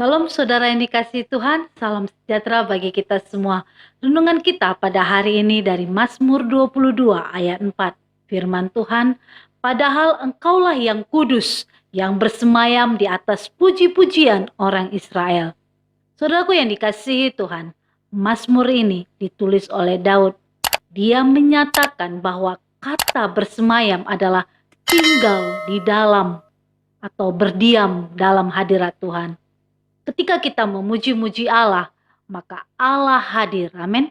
Salam saudara yang dikasihi Tuhan, salam sejahtera bagi kita semua. Renungan kita pada hari ini dari Mazmur 22 ayat 4. Firman Tuhan, padahal engkaulah yang kudus, yang bersemayam di atas puji-pujian orang Israel. Saudaraku yang dikasihi Tuhan, Mazmur ini ditulis oleh Daud. Dia menyatakan bahwa kata bersemayam adalah tinggal di dalam atau berdiam dalam hadirat Tuhan. Ketika kita memuji-muji Allah, maka Allah hadir. Amin.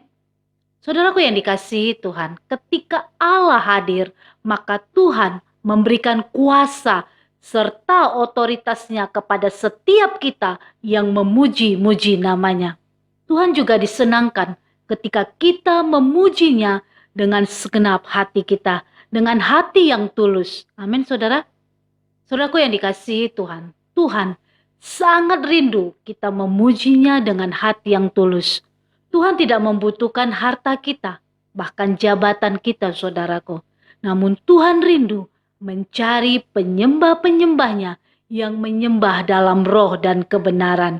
Saudaraku yang dikasihi Tuhan, ketika Allah hadir, maka Tuhan memberikan kuasa serta otoritasnya kepada setiap kita yang memuji-muji namanya. Tuhan juga disenangkan ketika kita memujinya dengan segenap hati kita, dengan hati yang tulus. Amin, saudara. Saudaraku yang dikasihi Tuhan, Tuhan sangat rindu kita memujinya dengan hati yang tulus. Tuhan tidak membutuhkan harta kita, bahkan jabatan kita, saudaraku. Namun Tuhan rindu mencari penyembah-penyembahnya yang menyembah dalam roh dan kebenaran.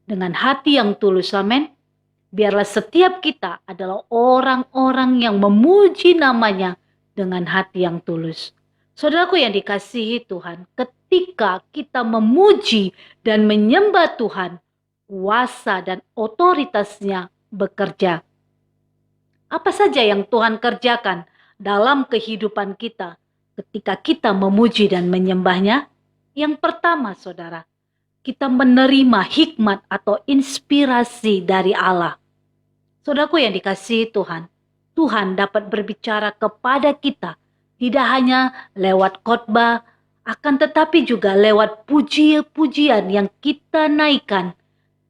Dengan hati yang tulus, amin. Biarlah setiap kita adalah orang-orang yang memuji namanya dengan hati yang tulus. Saudaraku yang dikasihi Tuhan, ketika kita memuji dan menyembah Tuhan, kuasa dan otoritasnya bekerja. Apa saja yang Tuhan kerjakan dalam kehidupan kita ketika kita memuji dan menyembahnya? Yang pertama, saudara, kita menerima hikmat atau inspirasi dari Allah. Saudaraku yang dikasihi Tuhan, Tuhan dapat berbicara kepada kita tidak hanya lewat khotbah, akan tetapi juga lewat puji-pujian yang kita naikkan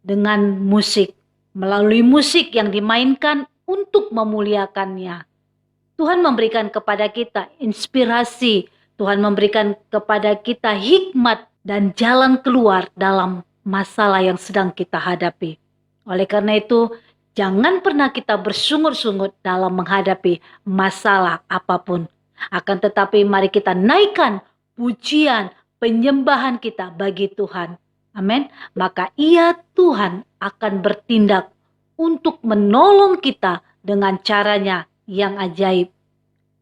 dengan musik, melalui musik yang dimainkan untuk memuliakannya. Tuhan memberikan kepada kita inspirasi, Tuhan memberikan kepada kita hikmat dan jalan keluar dalam masalah yang sedang kita hadapi. Oleh karena itu, jangan pernah kita bersungut-sungut dalam menghadapi masalah apapun. Akan tetapi mari kita naikkan pujian, penyembahan kita bagi Tuhan. Amin. Maka Tuhan akan bertindak untuk menolong kita dengan caranya yang ajaib.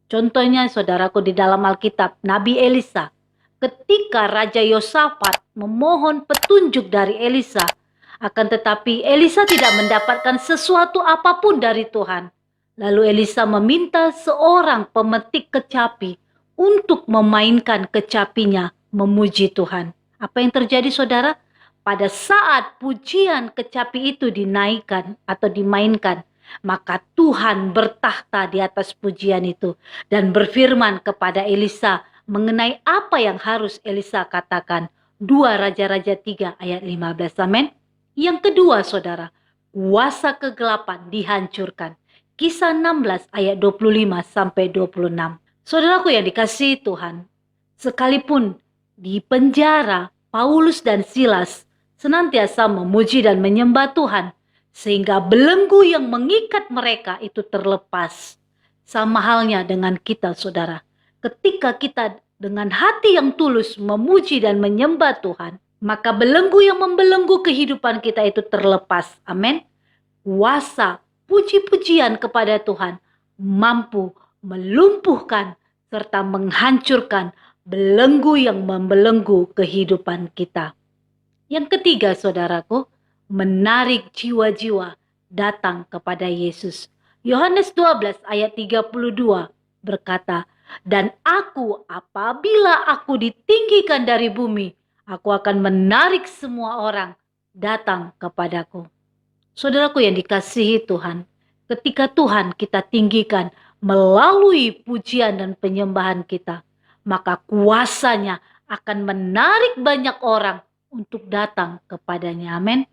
Contohnya saudaraku di dalam Alkitab, Nabi Elisa. Ketika Raja Yosafat memohon petunjuk dari Elisa, akan tetapi Elisa tidak mendapatkan sesuatu apapun dari Tuhan. Lalu Elisa meminta seorang pemetik kecapi untuk memainkan kecapinya memuji Tuhan. Apa yang terjadi saudara? Pada saat pujian kecapi itu dinaikkan atau dimainkan, maka Tuhan bertahta di atas pujian itu dan berfirman kepada Elisa mengenai apa yang harus Elisa katakan. 2 Raja-Raja 3 ayat 15. Amin. Yang kedua saudara, kuasa kegelapan dihancurkan. Kisah 16 ayat 25 sampai 26. Saudaraku yang dikasihi Tuhan, sekalipun di penjara, Paulus dan Silas senantiasa memuji dan menyembah Tuhan, sehingga belenggu yang mengikat mereka itu terlepas. Sama halnya dengan kita saudara. Ketika kita dengan hati yang tulus memuji dan menyembah Tuhan, maka belenggu yang membelenggu kehidupan kita itu terlepas. Amin. Kuasa puji-pujian kepada Tuhan mampu melumpuhkan serta menghancurkan belenggu yang membelenggu kehidupan kita. Yang ketiga saudaraku, menarik jiwa-jiwa datang kepada Yesus. Yohanes 12 ayat 32 berkata, dan apabila aku ditinggikan dari bumi, aku akan menarik semua orang datang kepadaku. Saudaraku yang dikasihi Tuhan, ketika Tuhan kita tinggikan melalui pujian dan penyembahan kita, maka kuasanya akan menarik banyak orang untuk datang kepadanya. Amin.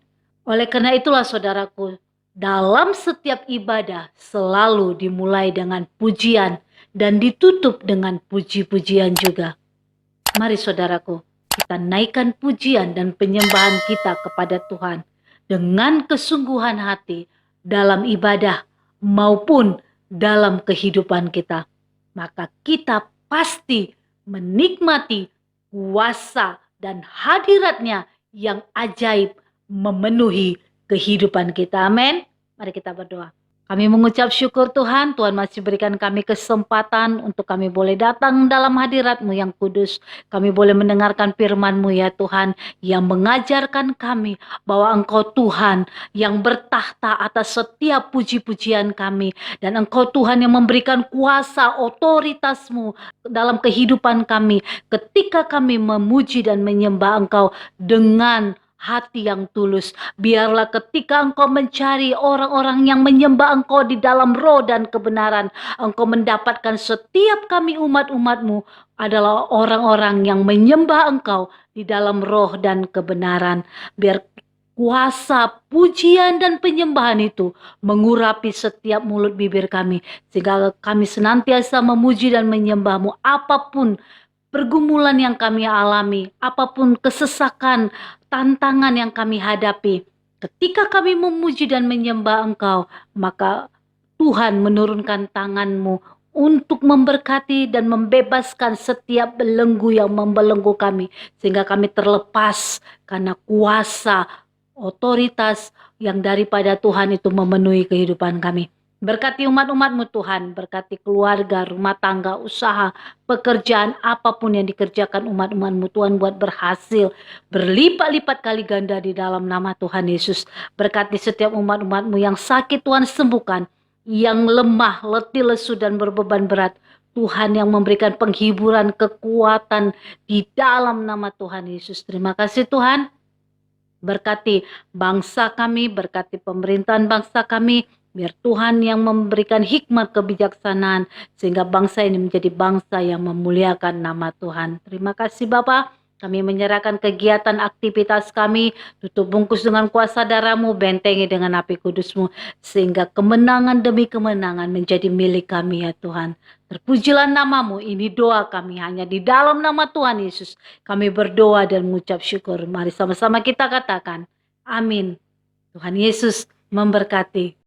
Oleh karena itulah saudaraku, dalam setiap ibadah selalu dimulai dengan pujian dan ditutup dengan puji-pujian juga. Mari saudaraku, kita naikkan pujian dan penyembahan kita kepada Tuhan dengan kesungguhan hati dalam ibadah maupun dalam kehidupan kita. Maka kita pasti menikmati kuasa dan hadiratnya yang ajaib memenuhi kehidupan kita. Amin. Mari kita berdoa. Kami mengucap syukur Tuhan, Tuhan masih berikan kami kesempatan untuk kami boleh datang dalam hadirat-Mu yang kudus. Kami boleh mendengarkan firman-Mu ya Tuhan, yang mengajarkan kami bahwa Engkau Tuhan yang bertahta atas setiap puji-pujian kami. Dan Engkau Tuhan yang memberikan kuasa otoritas-Mu dalam kehidupan kami. Ketika kami memuji dan menyembah Engkau dengan hati yang tulus. Biarlah ketika Engkau mencari orang-orang yang menyembah Engkau di dalam roh dan kebenaran, Engkau mendapatkan setiap kami umat-umat-Mu adalah orang-orang yang menyembah Engkau di dalam roh dan kebenaran. Biar kuasa pujian dan penyembahan itu mengurapi setiap mulut bibir kami, sehingga kami senantiasa memuji dan menyembah-Mu apapun pergumulan yang kami alami, apapun kesesakan, tantangan yang kami hadapi. Ketika kami memuji dan menyembah Engkau, maka Tuhan menurunkan tangan-Mu untuk memberkati dan membebaskan setiap belenggu yang membelenggu kami, sehingga kami terlepas karena kuasa otoritas yang daripada Tuhan itu memenuhi kehidupan kami. Berkati umat-umat-Mu Tuhan, berkati keluarga, rumah tangga, usaha, pekerjaan, apapun yang dikerjakan umat-umat-Mu Tuhan buat berhasil, berlipat-lipat kali ganda di dalam nama Tuhan Yesus. Berkati setiap umat-umat-Mu yang sakit Tuhan sembuhkan, yang lemah, letih, lesu dan berbeban berat. Tuhan yang memberikan penghiburan, kekuatan di dalam nama Tuhan Yesus. Terima kasih Tuhan. Berkati bangsa kami, berkati pemerintahan bangsa kami. Biar Tuhan yang memberikan hikmat kebijaksanaan sehingga bangsa ini menjadi bangsa yang memuliakan nama Tuhan. Terima kasih Bapa. Kami menyerahkan kegiatan aktivitas kami, tutup bungkus dengan kuasa darah-Mu, bentengi dengan api kudus-Mu, sehingga kemenangan demi kemenangan menjadi milik kami ya Tuhan. Terpujilah nama-Mu, ini doa kami hanya di dalam nama Tuhan Yesus. Kami berdoa dan mengucap syukur. Mari sama-sama kita katakan, amin. Tuhan Yesus memberkati.